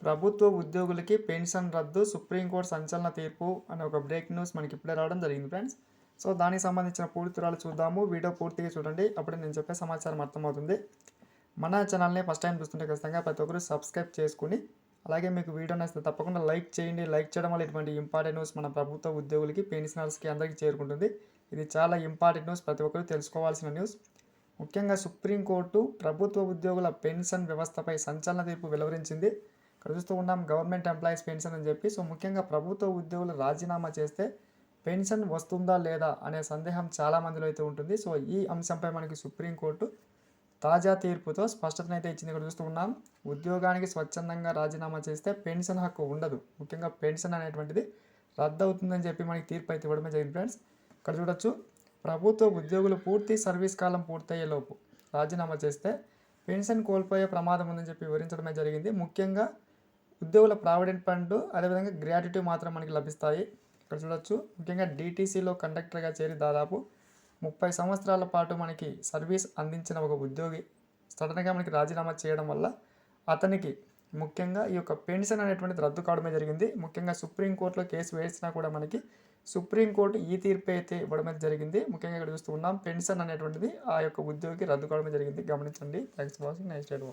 ప్రభుత్వ ఉద్యోగులకి పెన్షన్ రద్దు, సుప్రీంకోర్టు సంచలన తీర్పు అనే ఒక బ్రేక్ న్యూస్ మనకి ఇప్పుడే రావడం జరిగింది ఫ్రెండ్స్. సో దానికి సంబంధించిన పూర్తి వివరాలు చూద్దాము. వీడియో పూర్తిగా చూడండి, అప్పుడే నేను చెప్పే సమాచారం అర్థమవుతుంది. మన ఛానల్ని ఫస్ట్ టైం చూస్తుంటే ఖచ్చితంగా ప్రతి ఒక్కరు సబ్స్క్రైబ్ చేసుకుని, అలాగే మీకు వీడియో నచ్చితే తప్పకుండా లైక్ చేయండి. లైక్ చేయడం వల్ల ఇటువంటి ఇంపార్టెంట్ న్యూస్ మన ప్రభుత్వ ఉద్యోగులకి, పెన్షనర్స్కి అందరికీ చేరుకుంటుంది. ఇది చాలా ఇంపార్టెంట్ న్యూస్, ప్రతి ఒక్కరు తెలుసుకోవాల్సిన న్యూస్. ముఖ్యంగా సుప్రీంకోర్టు ప్రభుత్వ ఉద్యోగుల పెన్షన్ వ్యవస్థపై సంచలన తీర్పు వెలువరించింది. ఇక్కడ చూస్తూ ఉన్నాం గవర్నమెంట్ ఎంప్లాయీస్ పెన్షన్ అని చెప్పి. సో ముఖ్యంగా ప్రభుత్వ ఉద్యోగులు రాజీనామా చేస్తే పెన్షన్ వస్తుందా లేదా అనే సందేహం చాలామందిలో అయితే ఉంటుంది. సో ఈ అంశంపై మనకి సుప్రీంకోర్టు తాజా తీర్పుతో స్పష్టతనైతే ఇచ్చింది. ఇక్కడ చూస్తూ ఉన్నాం, ఉద్యోగానికి స్వచ్ఛందంగా రాజీనామా చేస్తే పెన్షన్ హక్కు ఉండదు, ముఖ్యంగా పెన్షన్ అనేటువంటిది రద్దు అవుతుందని చెప్పి మనకి తీర్పు అయితే ఇవ్వడమే జరిగింది ఫ్రెండ్స్. ఇక్కడ చూడొచ్చు, ప్రభుత్వ ఉద్యోగులు పూర్తి సర్వీస్ కాలం పూర్తయ్యేలోపు రాజీనామా చేస్తే పెన్షన్ కోల్పోయే ప్రమాదం ఉందని చెప్పి వివరించడమే జరిగింది. ముఖ్యంగా ఉద్యోగుల ప్రావిడెంట్ ఫండ్, అదేవిధంగా గ్రాట్యుటీ మాత్రం మనకి లభిస్తాయి. ఇక్కడ చూడొచ్చు, ముఖ్యంగా డీటీసీలో కండక్టర్గా చేరి దాదాపు 30 సంవత్సరాల పాటు మనకి సర్వీస్ అందించిన ఒక ఉద్యోగి సడన్గా మనకి రాజీనామా చేయడం వల్ల అతనికి ముఖ్యంగా ఈ యొక్క పెన్షన్ అనేటువంటిది రద్దు కావడమే జరిగింది. ముఖ్యంగా సుప్రీంకోర్టులో కేసు వేసినా కూడా మనకి సుప్రీంకోర్టు ఈ తీర్పు అయితే ఇవ్వడమే జరిగింది. ముఖ్యంగా ఇక్కడ చూస్తూ ఉన్నాం, పెన్షన్ అనేటువంటిది ఆ యొక్క ఉద్యోగికి రద్దు కావడమే జరిగింది. గమనించండి. Thanks for watching. Next video.